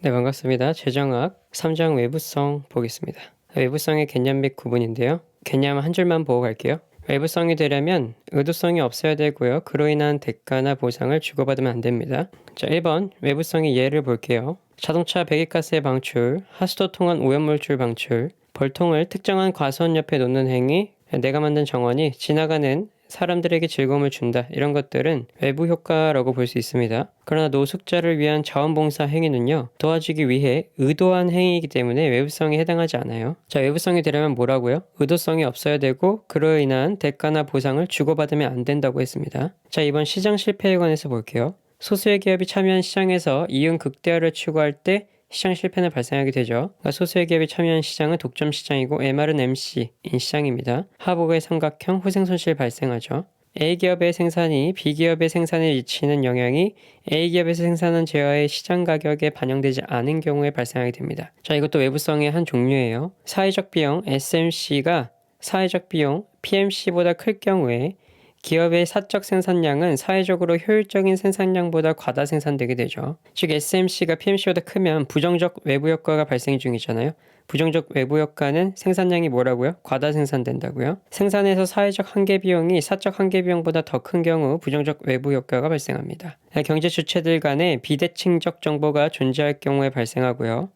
네, 반갑습니다. 재정학 3장 외부성 보겠습니다. 외부성의 개념 및 구분인데요. 개념 한 줄만 보고 갈게요. 외부성이 되려면 의도성이 없어야 되고요. 그로 인한 대가나 보상을 주고받으면 안 됩니다. 자, 1번 외부성의 예를 볼게요. 자동차 배기가스의 방출, 하수도 통한 오염물질 방출, 벌통을 특정한 과수원 옆에 놓는 행위, 내가 만든 정원이 지나가는 사람들에게 즐거움을 준다. 이런 것들은 외부 효과라고 볼 수 있습니다. 그러나 노숙자를 위한 자원봉사 행위는요, 도와주기 위해 의도한 행위이기 때문에 외부성에 해당하지 않아요. 자, 외부성이 되려면 뭐라고요? 의도성이 없어야 되고 그로 인한 대가나 보상을 주고받으면 안 된다고 했습니다. 자, 이번 시장 실패에 관해서 볼게요. 소수의 기업이 참여한 시장에서 이윤 극대화를 추구할 때 시장 실패는 발생하게 되죠. 그러니까 소수의 기업이 참여한 시장은 독점 시장이고 MR은 MC인 시장입니다. 하복의 삼각형 후생손실 발생하죠. A기업의 생산이 B기업의 생산에 미치는 영향이 A기업에서 생산한 제어의 시장 가격에 반영되지 않은 경우에 발생하게 됩니다. 자, 이것도 외부성의 한 종류예요. 사회적 비용 SMC가 사회적 비용 PMC보다 클 경우에 기업의 사적 생산량은 사회적으로 효율적인 생산량보다 과다 생산되게 되죠. 즉 SMC가 PMC보다 크면 부정적 외부 효과가 발생 중이잖아요. 부정적 외부 효과는 생산량이 뭐라고요? 과다 생산된다고요. 생산에서 사회적 한계 비용이 사적 한계 비용보다 더 큰 경우 부정적 외부 효과가 발생합니다. 경제 주체들 간의 비대칭적 정보가 존재할 경우에 발생하고요.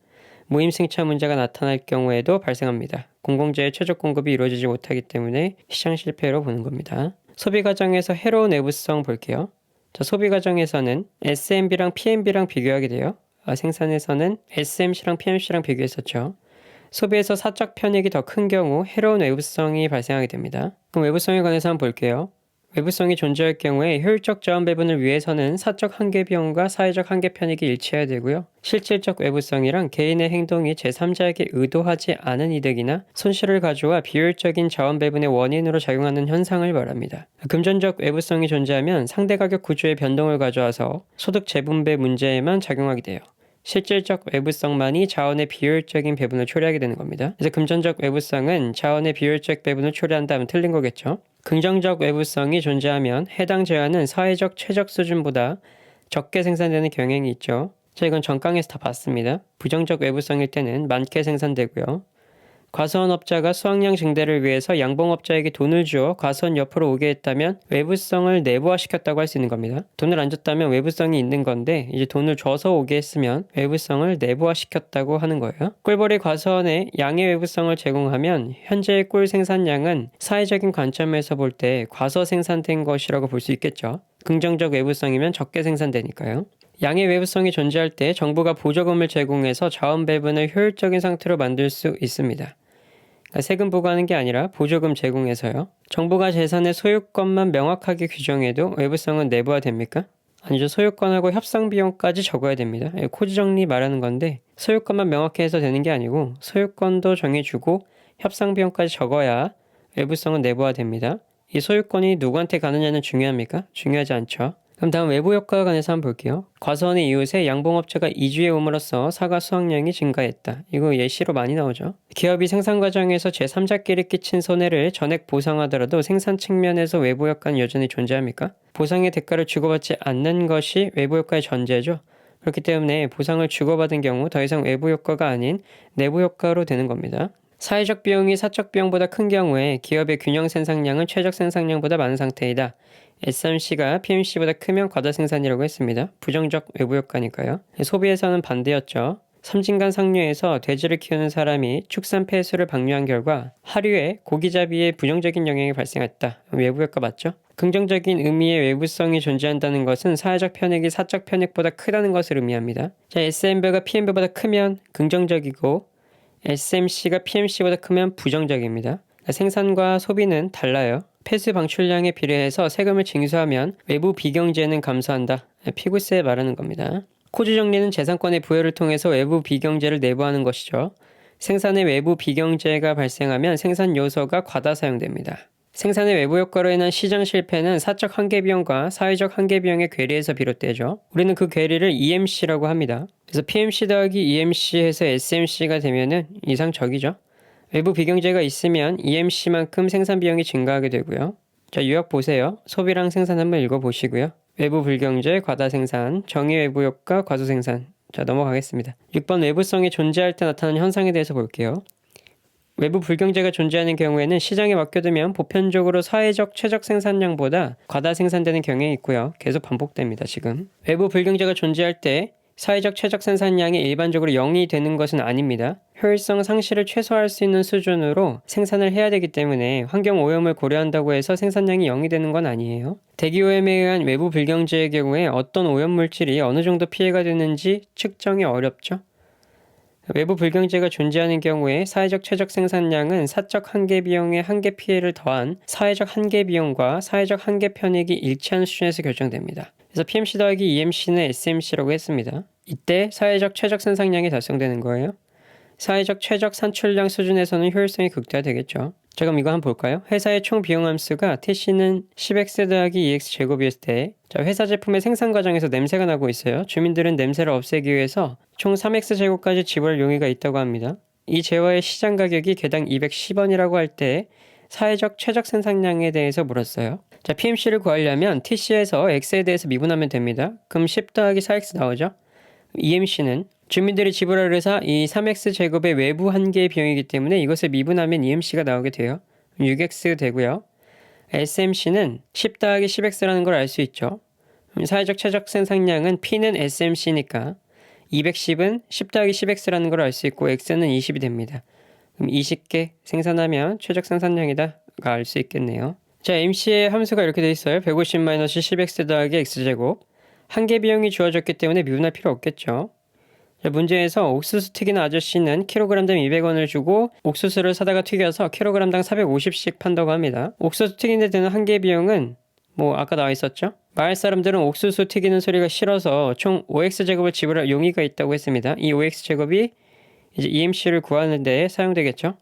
무임승차 문제가 나타날 경우에도 발생합니다. 공공재의 최적 공급이 이루어지지 못하기 때문에 시장 실패로 보는 겁니다. 소비 과정에서 해로운 내부성 볼게요. 자, 소비 과정에서는 SMB랑 PMB랑 비교하게 돼요. 생산에서는 SMC랑 PMC랑 비교했었죠. 소비에서 사적 편익이 더 큰 경우 해로운 외부성이 발생하게 됩니다. 그럼 외부성에 관해서 한번 볼게요. 외부성이 존재할 경우에 효율적 자원 배분을 위해서는 사적 한계 비용과 사회적 한계 편익이 일치해야 되고요. 실질적 외부성이란 개인의 행동이 제3자에게 의도하지 않은 이득이나 손실을 가져와 비효율적인 자원 배분의 원인으로 작용하는 현상을 말합니다. 금전적 외부성이 존재하면 상대 가격 구조의 변동을 가져와서 소득 재분배 문제에만 작용하게 돼요. 실질적 외부성만이 자원의 비효율적인 배분을 초래하게 되는 겁니다. 그래서 금전적 외부성은 자원의 비효율적 배분을 초래한다면 틀린 거겠죠. 긍정적 외부성이 존재하면 해당 재화는 사회적 최적 수준보다 적게 생산되는 경향이 있죠. 자, 이건 전강에서 다 봤습니다. 부정적 외부성일 때는 많게 생산되고요. 과수원업자가 수확량 증대를 위해서 양봉업자에게 돈을 주어 과수원 옆으로 오게 했다면 외부성을 내부화시켰다고 할 수 있는 겁니다. 돈을 안 줬다면 외부성이 있는 건데 이제 돈을 줘서 오게 했으면 외부성을 내부화시켰다고 하는 거예요. 꿀벌이 과수원에 양의 외부성을 제공하면 현재의 꿀 생산량은 사회적인 관점에서 볼 때 과소 생산된 것이라고 볼 수 있겠죠. 긍정적 외부성이면 적게 생산되니까요. 양의 외부성이 존재할 때 정부가 보조금을 제공해서 자원 배분을 효율적인 상태로 만들 수 있습니다. 세금 부과하는 게 아니라 보조금 제공해서요. 정부가 재산의 소유권만 명확하게 규정해도 외부성은 내부화됩니까? 아니죠. 소유권하고 협상 비용까지 적어야 됩니다. 코지 정리 말하는 건데 소유권만 명확히 해서 되는 게 아니고 소유권도 정해주고 협상 비용까지 적어야 외부성은 내부화됩니다. 이 소유권이 누구한테 가느냐는 중요합니까? 중요하지 않죠. 그럼 다음 외부 효과에 관해서 한번 볼게요. 과수원의 이웃에 양봉업자가 이주해 옴으로써 사과 수확량이 증가했다. 이거 예시로 많이 나오죠. 기업이 생산 과정에서 제3자끼리 끼친 손해를 전액 보상하더라도 생산 측면에서 외부 효과는 여전히 존재합니까? 보상의 대가를 주고받지 않는 것이 외부 효과의 전제죠. 그렇기 때문에 보상을 주고받은 경우 더 이상 외부 효과가 아닌 내부 효과로 되는 겁니다. 사회적 비용이 사적 비용보다 큰 경우에 기업의 균형 생산량은 최적 생산량보다 많은 상태이다. SMC가 PMC보다 크면 과다 생산이라고 했습니다. 부정적 외부 효과니까요. 소비에서는 반대였죠. 섬진강 상류에서 돼지를 키우는 사람이 축산 폐수를 방류한 결과 하류에 고기잡이에 부정적인 영향이 발생했다. 외부 효과 맞죠? 긍정적인 의미의 외부성이 존재한다는 것은 사회적 편익이 사적 편익보다 크다는 것을 의미합니다. 자, SMB가 PMB보다 크면 긍정적이고 SMC가 PMC보다 크면 부정적입니다. 생산과 소비는 달라요. 폐수 방출량에 비례해서 세금을 징수하면 외부 비경제는 감소한다. 피구세 말하는 겁니다. 코지 정리는 재산권의 부여를 통해서 외부 비경제를 내부하는 것이죠. 생산의 외부 비경제가 발생하면 생산 요소가 과다 사용됩니다. 생산의 외부 효과로 인한 시장 실패는 사적 한계 비용과 사회적 한계 비용의 괴리에서 비롯되죠. 우리는 그 괴리를 EMC라고 합니다. 그래서 PMC 더하기 EMC 해서 SMC가 되면은 이상적이죠. 외부 비경제가 있으면 EMC만큼 생산 비용이 증가하게 되고요. 자, 요약 보세요. 소비랑 생산 한번 읽어보시고요. 외부 불경제, 과다 생산, 정의 외부 효과, 과소 생산. 자, 넘어가겠습니다. 6번 외부성이 존재할 때 나타나는 현상에 대해서 볼게요. 외부 불경제가 존재하는 경우에는 시장에 맡겨두면 보편적으로 사회적 최적 생산량보다 과다 생산되는 경향이 있고요. 계속 반복됩니다, 지금. 외부 불경제가 존재할 때 사회적 최적 생산량이 일반적으로 0이 되는 것은 아닙니다. 효율성 상실을 최소화할 수 있는 수준으로 생산을 해야 되기 때문에 환경 오염을 고려한다고 해서 생산량이 0이 되는 건 아니에요. 대기 오염에 의한 외부 불경제의 경우에 어떤 오염 물질이 어느 정도 피해가 되는지 측정이 어렵죠. 외부 불경제가 존재하는 경우에 사회적 최적 생산량은 사적 한계 비용의 한계 피해를 더한 사회적 한계 비용과 사회적 한계 편익이 일치하는 수준에서 결정됩니다. 그래서 PMC 더하기 EMC는 SMC라고 했습니다. 이때 사회적 최적 생산량이 달성되는 거예요. 사회적 최적 산출량 수준에서는 효율성이 극대화되겠죠. 자, 그럼 이거 한번 볼까요? 회사의 총 비용 함수가 TC는 10x 더하기 2x 제곱이었을 때, 자, 회사 제품의 생산 과정에서 냄새가 나고 있어요. 주민들은 냄새를 없애기 위해서 총 3x 제곱까지 지불할 용의가 있다고 합니다. 이 재화의 시장 가격이 개당 210원이라고 할 때 사회적 최적 생산량에 대해서 물었어요. 자, PMC를 구하려면 TC에서 X에 대해서 미분하면 됩니다. 그럼 10 더하기 4X 나오죠? EMC는 주민들이 지불할 회사 이 3x 제곱의 외부 한계의 비용이기 때문에 이것을 미분하면 EMC가 나오게 돼요. 6x 되고요. SMC는 10 더하기 10x라는 걸 알 수 있죠. 사회적 최적 생산량은 P는 SMC니까 210은 10 더하기 10x라는 걸 알 수 있고 x는 20이 됩니다. 그럼 20개 생산하면 최적 생산량이다가 알 수 있겠네요. 자, MC의 함수가 이렇게 돼 있어요. 150-10x 더하기 x제곱. 한계 비용이 주어졌기 때문에 미분할 필요 없겠죠. 자, 문제에서 옥수수 튀기는 아저씨는 킬로그램당 200원을 주고 옥수수를 사다가 튀겨서 킬로그램당 450씩 판다고 합니다. 옥수수 튀기는 데 드는 한계 비용은 아까 나와 있었죠? 마을 사람들은 옥수수 튀기는 소리가 싫어서 총 5x제곱을 지불할 용의가 있다고 했습니다. 이 5x제곱이 이제 EMC를 구하는 데 사용되겠죠?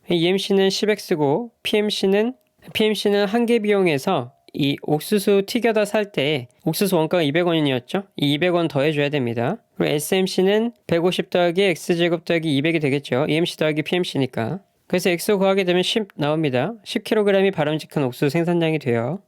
EMC는 10x고 PMC는 한계 비용에서 이 옥수수 튀겨다 살 때 옥수수 원가가 200원이었죠? 이 200원 더해줘야 됩니다. 그리고 SMC는 150 더하기 X제곱 더하기 200이 되겠죠? EMC 더하기 PMC니까. 그래서 X 구하게 되면 10 나옵니다. 10kg이 바람직한 옥수수 생산량이 돼요.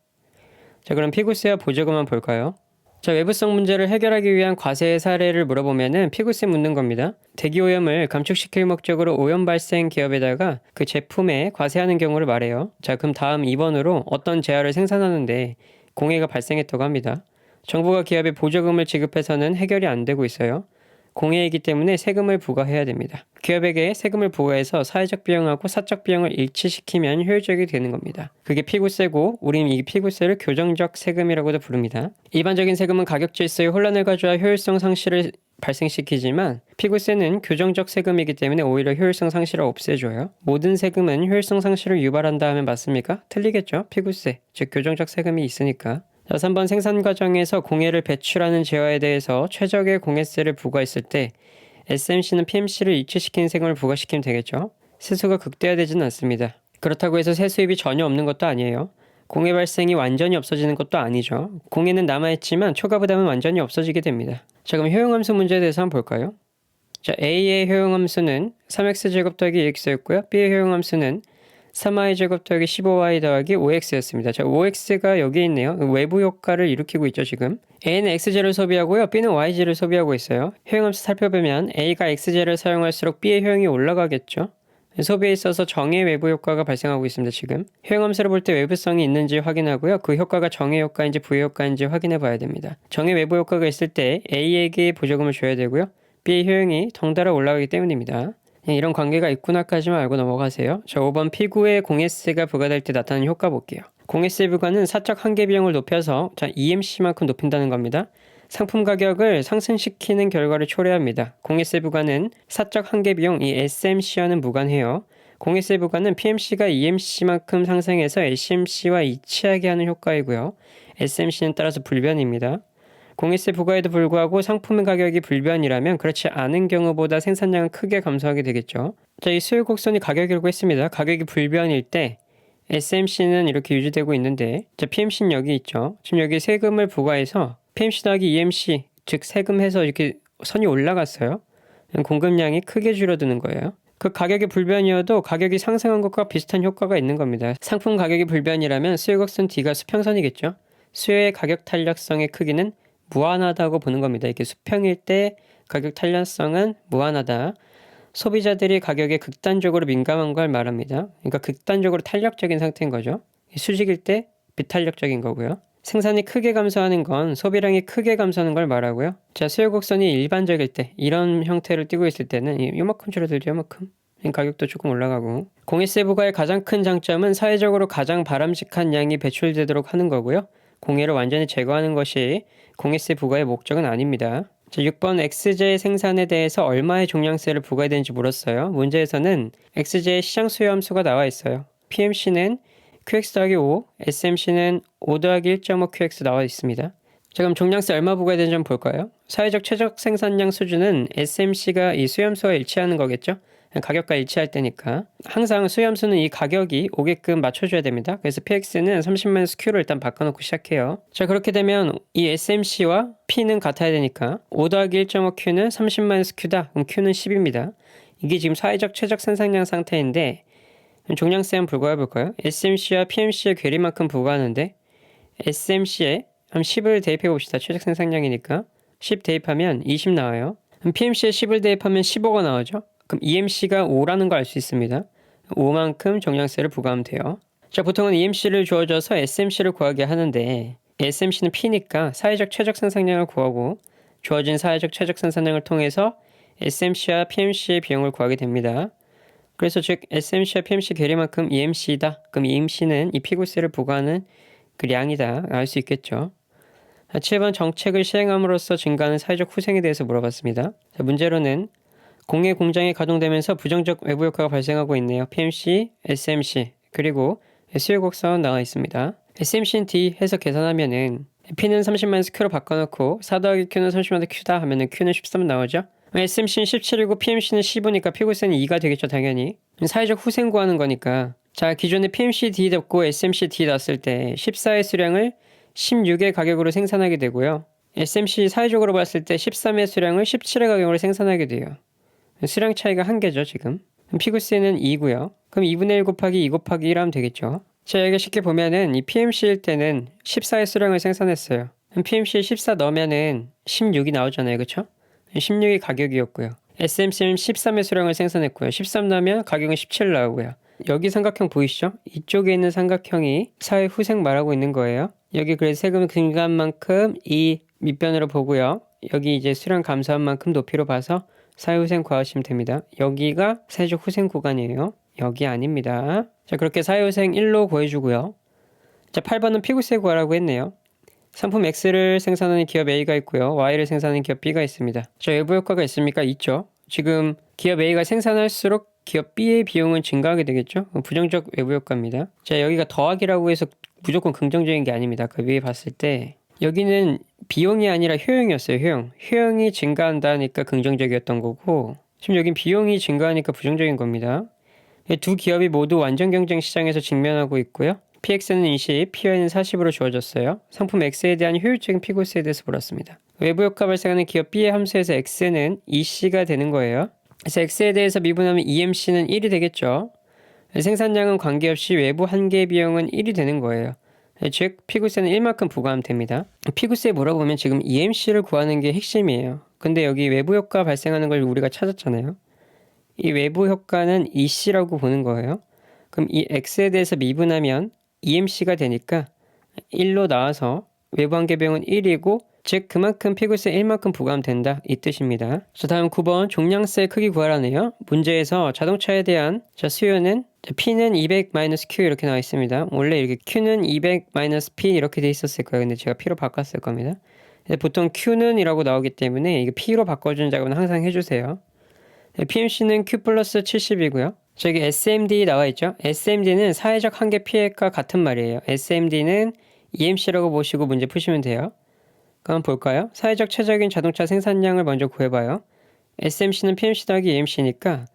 자, 그럼 피구세와 보조금만 볼까요? 자, 외부성 문제를 해결하기 위한 과세 사례를 물어보면은 피구세 묻는 겁니다. 대기오염을 감축시킬 목적으로 오염 발생 기업에다가 그 제품에 과세하는 경우를 말해요. 자, 그럼 다음 2번으로 어떤 재화를 생산하는데 공해가 발생했다고 합니다. 정부가 기업에 보조금을 지급해서는 해결이 안 되고 있어요. 공해이기 때문에 세금을 부과해야 됩니다. 기업에게 세금을 부과해서 사회적 비용하고 사적 비용을 일치시키면 효율적이 되는 겁니다. 그게 피구세고 우리는 이 피구세를 교정적 세금이라고도 부릅니다. 일반적인 세금은 가격 질서에 혼란을 가져와 효율성 상실을 발생시키지만 피구세는 교정적 세금이기 때문에 오히려 효율성 상실을 없애줘요. 모든 세금은 효율성 상실을 유발한다 하면 맞습니까? 틀리겠죠? 피구세, 즉 교정적 세금이 있으니까. 자, 3번 생산 과정에서 공해를 배출하는 재화에 대해서 최적의 공해세를 부과했을 때 SMC는 PMC를 일치시키는 세금을 부과시키면 되겠죠. 세수가 극대화되지는 않습니다. 그렇다고 해서 세수입이 전혀 없는 것도 아니에요. 공해 발생이 완전히 없어지는 것도 아니죠. 공해는 남아있지만 초과 부담은 완전히 없어지게 됩니다. 자, 그럼 효용함수 문제에 대해서 한번 볼까요? 자, A의 효용함수는 3x제곱 더하기 2x였고요. B의 효용함수는 3y제곱 더하기 15y 더하기 5x였습니다. 자, 5x가 여기 있네요. 외부 효과를 일으키고 있죠, 지금. A는 x제를 소비하고요. B는 y제를 소비하고 있어요. 효용함수 살펴보면 A가 x제를 사용할수록 B의 효용이 올라가겠죠. 소비에 있어서 정의 외부 효과가 발생하고 있습니다, 지금. 효용함수를 볼 때 외부성이 있는지 확인하고요. 그 효과가 정의 효과인지 부의 효과인지 확인해 봐야 됩니다. 정의 외부 효과가 있을 때 A에게 보조금을 줘야 되고요. B의 효용이 덩달아 올라가기 때문입니다. 이런 관계가 있구나까지만 알고 넘어가세요. 자, 5번 피구에 공해세가 부과될 때 나타나는 효과 볼게요. 공해세 부과는 사적 한계 비용을 높여서 EMC만큼 높인다는 겁니다. 상품 가격을 상승시키는 결과를 초래합니다. 공해세 부과는 사적 한계 비용, 이 SMC와는 무관해요. 공해세 부과는 PMC가 EMC만큼 상승해서 SMC와 일치하게 하는 효과이고요. SMC는 따라서 불변입니다. 공해세 부과에도 불구하고 상품 가격이 불변이라면 그렇지 않은 경우보다 생산량은 크게 감소하게 되겠죠. 자, 이 수요 곡선이 가격이라고 했습니다. 가격이 불변일 때 SMC는 이렇게 유지되고 있는데, 자, PMC는 여기 있죠. 지금 여기 세금을 부과해서 PMC 더하기 EMC, 즉 세금해서 이렇게 선이 올라갔어요. 공급량이 크게 줄어드는 거예요. 그 가격이 불변이어도 가격이 상승한 것과 비슷한 효과가 있는 겁니다. 상품 가격이 불변이라면 수요 곡선 D가 수평선이겠죠. 수요의 가격 탄력성의 크기는 무한하다고 보는 겁니다. 이렇게 수평일 때 가격 탄력성은 무한하다. 소비자들이 가격에 극단적으로 민감한 걸 말합니다. 그러니까 극단적으로 탄력적인 상태인 거죠. 수직일 때 비탄력적인 거고요. 생산이 크게 감소하는 건 소비량이 크게 감소하는 걸 말하고요. 자, 수요 곡선이 일반적일 때 이런 형태로 띄고 있을 때는 요만큼 줄어들죠, 요만큼. 가격도 조금 올라가고. 공해세 부과의 가장 큰 장점은 사회적으로 가장 바람직한 양이 배출되도록 하는 거고요. 공해를 완전히 제거하는 것이 공해세 부과의 목적은 아닙니다. 자, 6번 XJ 생산에 대해서 얼마의 종량세를 부과해야 되는지 물었어요. 문제에서는 XJ의 시장 수요 함수가 나와 있어요. PMC는 QX 더하기 5, SMC는 5 더하기 1.5 QX 나와 있습니다. 자, 그럼 종량세 얼마 부과해야 되는지 한번 볼까요? 사회적 최적 생산량 수준은 SMC가 이 수요함수와 일치하는 거겠죠? 가격과 일치할 때니까 항상 수요함수는 이 가격이 오게끔 맞춰줘야 됩니다. 그래서 PX는 30-Q로 일단 바꿔놓고 시작해요. 자, 그렇게 되면 이 SMC와 P는 같아야 되니까 5 더하기 1.5Q는 30-Q다. 그럼 Q는 10입니다. 이게 지금 사회적 최적 생산량 상태인데 종량세 한번 부과해 볼까요? SMC와 PMC의 괴리만큼 부과하는데 SMC에 한 10을 대입해 봅시다. 최적 생산량이니까 10 대입하면 20 나와요. 그럼 PMC에 10을 대입하면 15가 나오죠. 그럼 EMC가 5라는 걸 알 수 있습니다. 5만큼 종량세를 부과하면 돼요. 자, 보통은 EMC를 주어져서 SMC를 구하게 하는데 SMC는 P니까 사회적 최적 생산량을 구하고 주어진 사회적 최적 생산량을 통해서 SMC와 PMC의 비용을 구하게 됩니다. 그래서 즉 SMC와 PMC 괴리만큼 EMC다. 그럼 EMC는 이 피고세를 부과하는 그 량이다. 알 수 있겠죠. 7번 정책을 시행함으로써 증가하는 사회적 후생에 대해서 물어봤습니다. 자, 문제로는 공해 공장이 가동되면서 부정적 외부 효과가 발생하고 있네요. PMC, SMC, 그리고 수요 곡선 나와 있습니다. SMC는 D 해서 계산하면은 P는 30-Q로 바꿔놓고 4 더하기 Q는 30-Q다 하면은 Q는 13 나오죠. SMC는 17이고 PMC는 15니까 피고세는 2가 되겠죠, 당연히. 사회적 후생 구하는 거니까. 자, 기존에 PMC D 넣고 SMC D 넣었을 때 14의 수량을 16의 가격으로 생산하게 되고요. SMC 사회적으로 봤을 때 13의 수량을 17의 가격으로 생산하게 돼요. 수량 차이가 1개죠, 지금. 피고세는 2고요. 그럼 2분의 1 곱하기 2 곱하기 1 하면 되겠죠. 자, 여기 쉽게 보면은 이 PMC일 때는 14의 수량을 생산했어요. PMC에 14 넣으면은 16이 나오잖아요, 그쵸? 16이 가격이었고요. SMC는 13의 수량을 생산했고요. 13 넣으면 가격은 17 나오고요. 여기 삼각형 보이시죠? 이쪽에 있는 삼각형이 사회 후생 말하고 있는 거예요. 여기 그래서 세금 증가한 만큼 이 밑변으로 보고요. 여기 이제 수량 감소한 만큼 높이로 봐서 사회후생 구하시면 됩니다. 여기가 사회적 후생 구간이에요. 여기 아닙니다. 자, 그렇게 사회후생 1로 구해주고요. 자, 8번은 피고세 구하라고 했네요. 상품 X를 생산하는 기업 A가 있고요. Y를 생산하는 기업 B가 있습니다. 자, 외부 효과가 있습니까? 있죠. 지금 기업 A가 생산할수록 기업 B의 비용은 증가하게 되겠죠. 부정적 외부 효과입니다. 자, 여기가 더하기라고 해서 무조건 긍정적인 게 아닙니다. 아까 위에 봤을 때 여기는 비용이 아니라 효용이었어요. 효용이 증가한다니까 긍정적이었던 거고 지금 여긴 비용이 증가하니까 부정적인 겁니다. 두 기업이 모두 완전 경쟁 시장에서 직면하고 있고요. PX는 20, PY는 40으로 주어졌어요. 상품 X에 대한 효율적인 피고세에 대해서 물었습니다. 외부 효과 발생하는 기업 B의 함수에서 X는 EC가 되는 거예요. 그래서 X에 대해서 미분하면 EMC는 1이 되겠죠. 생산량은 관계없이 외부 한계 비용은 1이 되는 거예요. 즉 피고세는 1만큼 부과하면 됩니다. 피고세 물어보면 지금 EMC를 구하는 게 핵심이에요. 근데 여기 외부 효과 발생하는 걸 우리가 찾았잖아요. 이 외부 효과는 EC라고 보는 거예요. 그럼 이 X에 대해서 미분하면 EMC가 되니까 1로 나와서 외부 한계 비용은 1이고 즉 그만큼 피고세 1만큼 부과하면 된다 이 뜻입니다. 자, 다음 9번 종량세 크기 구하라네요. 문제에서 자동차에 대한 수요는 P는 200-Q 이렇게 나와 있습니다. 원래 이렇게 Q는 200-P 이렇게 돼 있었을 거예요. 근데 제가 P로 바꿨을 겁니다. 보통 Q는 이라고 나오기 때문에 이게 P로 바꿔주는 작업은 항상 해주세요. PMC는 Q 플러스 70이고요. 저기 SMD 나와 있죠. SMD는 사회적 한계 피해가 같은 말이에요. SMD는 EMC라고 보시고 문제 푸시면 돼요. 그럼 볼까요? 사회적 최적인 자동차 생산량을 먼저 구해봐요. SMC는 PMC 더하기 EMC니까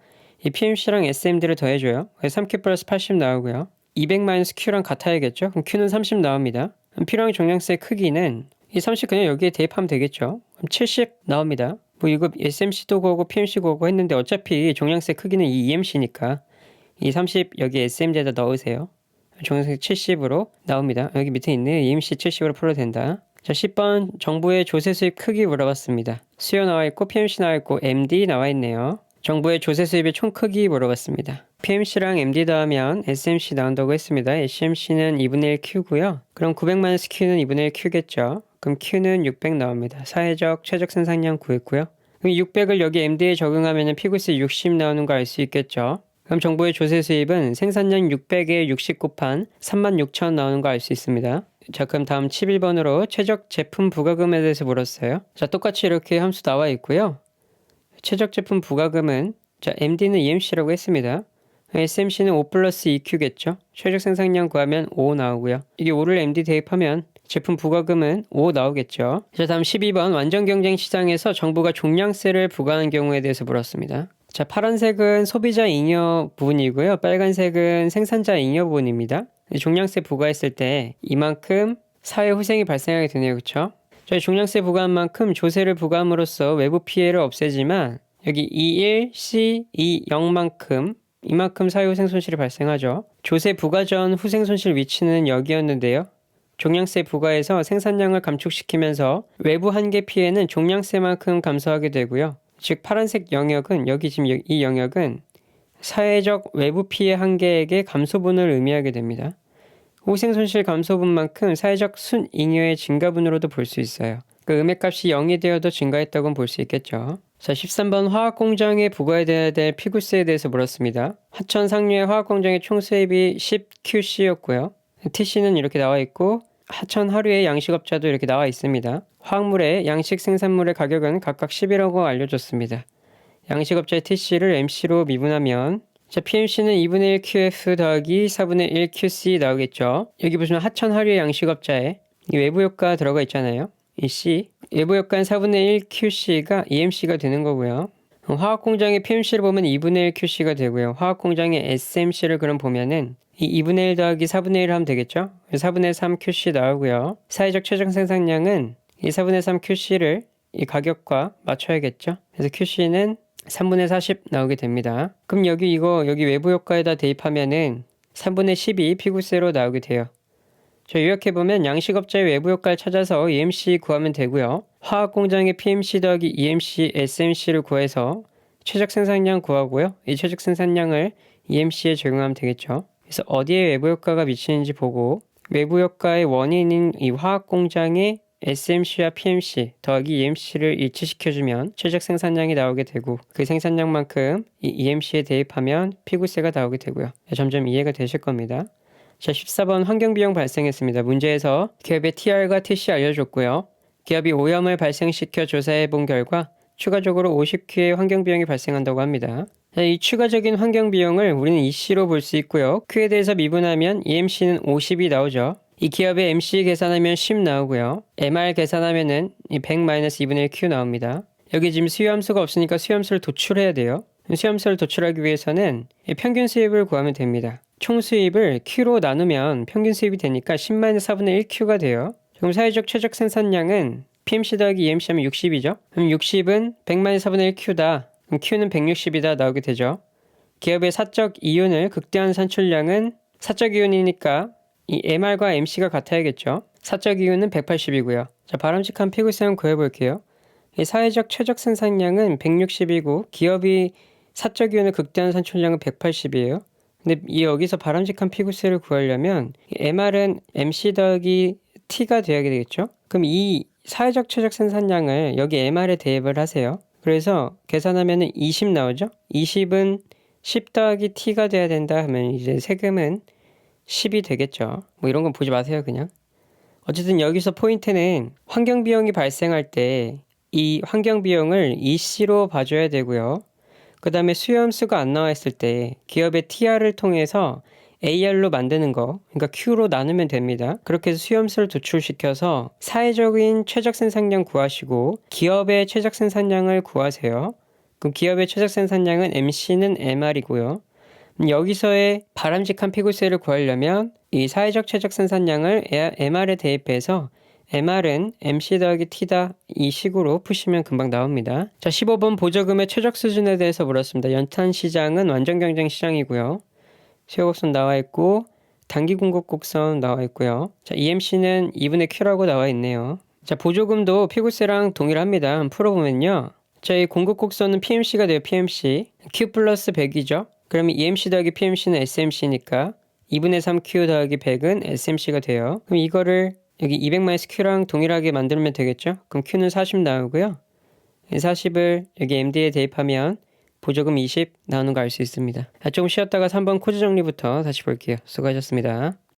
이 PMC랑 SMD를 더해줘요. 그래서 3Q 플러스 80 나오고요. 200-Q랑 같아야겠죠? 그럼 Q는 30 나옵니다. 그럼 필요한 종량세 크기는 이 30 그냥 여기에 대입하면 되겠죠? 그럼 70 나옵니다. 뭐 이거 SMC도 구하고 PMC 구하고 했는데 어차피 종량세 크기는 이 EMC니까 이 30 여기 SMD에다 넣으세요. 종량세 70으로 나옵니다. 여기 밑에 있네요. EMC 70으로 풀어도 된다. 자, 10번 정부의 조세 수입 크기 물어봤습니다. 수요 나와 있고 PMC 나와 있고 MD 나와 있네요. 정부의 조세 수입의 총 크기 물어봤습니다. PMC랑 MD 더하면 SMC 나온다고 했습니다. SMC는 2분의 1 Q고요. 그럼 900- Q는 2분의 1 Q겠죠. 그럼 Q는 600 나옵니다. 사회적 최적 생산량 구했고요. 그럼 600을 여기 MD에 적용하면 피구세 60 나오는 거 알 수 있겠죠. 그럼 정부의 조세 수입은 생산량 600에 60 곱한 36,000 나오는 거 알 수 있습니다. 자, 그럼 다음 11번으로 최적 제품 부가금에 대해서 물었어요. 자, 똑같이 이렇게 함수 나와 있고요. 최적 제품 부가금은 자, MD는 EMC라고 했습니다. SMC는 5 플러스 2Q겠죠. 최적 생산량 구하면 5 나오고요. 이게 5를 MD 대입하면 제품 부가금은 5 나오겠죠. 자, 다음 12번 완전 경쟁 시장에서 정부가 종량세를 부과하는 경우에 대해서 물었습니다. 자, 파란색은 소비자 잉여 부분이고요. 빨간색은 생산자 잉여 부분입니다. 종량세 부과했을 때 이만큼 사회 후생이 발생하게 되네요. 그렇죠? 저희 종량세 부과한 만큼 조세를 부과함으로써 외부 피해를 없애지만 여기 21, C, 20만큼 이만큼 사회 후생 손실이 발생하죠. 조세 부과 전 후생 손실 위치는 여기였는데요. 종량세 부과에서 생산량을 감축시키면서 외부 한계 피해는 종량세만큼 감소하게 되고요. 즉 파란색 영역은 여기 지금 이 영역은 사회적 외부 피해 한계액의 감소분을 의미하게 됩니다. 후생손실 감소분만큼 사회적 순잉여의 증가분으로도 볼 수 있어요. 그 음액값이 0이 되어도 증가했다고 볼 수 있겠죠. 자, 13번 화학공장에 부과해야 될 피구세에 대해서 물었습니다. 하천 상류의 화학공장의 총수입이 10QC였고요. TC는 이렇게 나와 있고 하천 하류의 양식업자도 이렇게 나와 있습니다. 화학물의 양식 생산물의 가격은 각각 10이라고 알려줬습니다. 양식업자의 TC를 MC로 미분하면 자, PMC는 2분의 1 QF 더하기 4분의 1 QC 나오겠죠. 여기 보시면 하천 하류의 양식업자에 이 외부 효과 들어가 있잖아요. 이 C 외부 효과는 4분의 1 QC가 EMC가 되는 거고요. 화학공장의 PMC를 보면 2분의 1 QC가 되고요. 화학공장의 SMC를 그럼 보면은 이 2분의 1 더하기 4분의 1을 하면 되겠죠. 4분의 3 QC 나오고요. 사회적 최적 생산량은 이 4분의 3 QC를 이 가격과 맞춰야겠죠. 그래서 QC는 3분의 40 나오게 됩니다. 그럼 여기 외부 효과에다 대입하면은 3분의 12 피구세로 나오게 돼요. 자, 요약해보면 양식업자의 외부 효과를 찾아서 EMC 구하면 되고요. 화학공장의 PMC 더하기 EMC, SMC를 구해서 최적 생산량 구하고요. 이 최적 생산량을 EMC에 적용하면 되겠죠. 그래서 어디에 외부 효과가 미치는지 보고 외부 효과의 원인인 이 화학공장의 SMC와 PMC 더하기 EMC를 일치시켜주면 최적 생산량이 나오게 되고 그 생산량만큼 이 EMC에 대입하면 피구세가 나오게 되고요. 점점 이해가 되실 겁니다. 자, 14번 환경비용 발생했습니다. 문제에서 기업의 TR과 TC 알려줬고요. 기업이 오염을 발생시켜 조사해본 결과 추가적으로 50Q의 환경비용이 발생한다고 합니다. 자, 이 추가적인 환경비용을 우리는 EC로 볼 수 있고요. Q에 대해서 미분하면 EMC는 50이 나오죠. 이 기업의 MC 계산하면 10 나오고요. MR 계산하면은 이 100-2분의 1 Q 나옵니다. 여기 지금 수요함수가 없으니까 수요함수를 도출해야 돼요. 수요함수를 도출하기 위해서는 이 평균 수입을 구하면 됩니다. 총 수입을 Q로 나누면 평균 수입이 되니까 10-4분의 1 Q가 돼요. 그럼 사회적 최적 생산량은 PMC 더하기 EMC 하면 60이죠. 그럼 60은 100-4분의 1 Q다. 그럼 Q는 160이다 나오게 되죠. 기업의 사적 이윤을 극대화한 산출량은 사적 이윤이니까 이 MR과 MC가 같아야겠죠. 사적 이윤은 180이고요. 자, 바람직한 피구세 한번 구해볼게요. 이 사회적 최적 생산량은 160이고 기업이 사적 이윤을 극대화한 산출량은 180이에요. 근데 여기서 바람직한 피구세를 구하려면 MR은 MC 더하기 T가 되어야 되겠죠. 그럼 이 사회적 최적 생산량을 여기 MR에 대입을 하세요. 그래서 계산하면 20 나오죠. 20은 10 더하기 T가 돼야 된다 하면 이제 세금은 10이 되겠죠. 뭐 이런 건 보지 마세요, 그냥. 어쨌든 여기서 포인트는 환경비용이 발생할 때 이 환경비용을 EC로 봐줘야 되고요. 그 다음에 수요함수가 안 나와 있을 때 기업의 TR을 통해서 AR로 만드는 거, 그러니까 Q로 나누면 됩니다. 그렇게 해서 수요함수를 도출시켜서 사회적인 최적 생산량 구하시고 기업의 최적 생산량을 구하세요. 그럼 기업의 최적 생산량은 MC는 MR이고요. 여기서의 바람직한 피구세를 구하려면 이 사회적 최적 생산량을 MR에 대입해서 MR은 MC 더하기 T다 이 식으로 푸시면 금방 나옵니다. 자, 15번 보조금의 최적 수준에 대해서 물었습니다. 연탄 시장은 완전 경쟁 시장이고요. 수요 곡선 나와 있고 단기 공급 곡선 나와 있고요. 자, EMC는 2분의 Q라고 나와 있네요. 자, 보조금도 피고세랑 동일합니다. 한번 풀어보면요. 자, 이 공급 곡선은 PMC가 돼요. PMC. Q 플러스 100이죠. 그러면 EMC 더하기 PMC는 SMC니까 2분의 3Q 더하기 100은 SMC가 돼요. 그럼 이거를 여기 200-Q랑 동일하게 만들면 되겠죠? 그럼 Q는 40 나오고요. 40을 여기 MD에 대입하면 보조금 20 나오는 거 알 수 있습니다. 조금 쉬었다가 3번 코드 정리부터 다시 볼게요. 수고하셨습니다.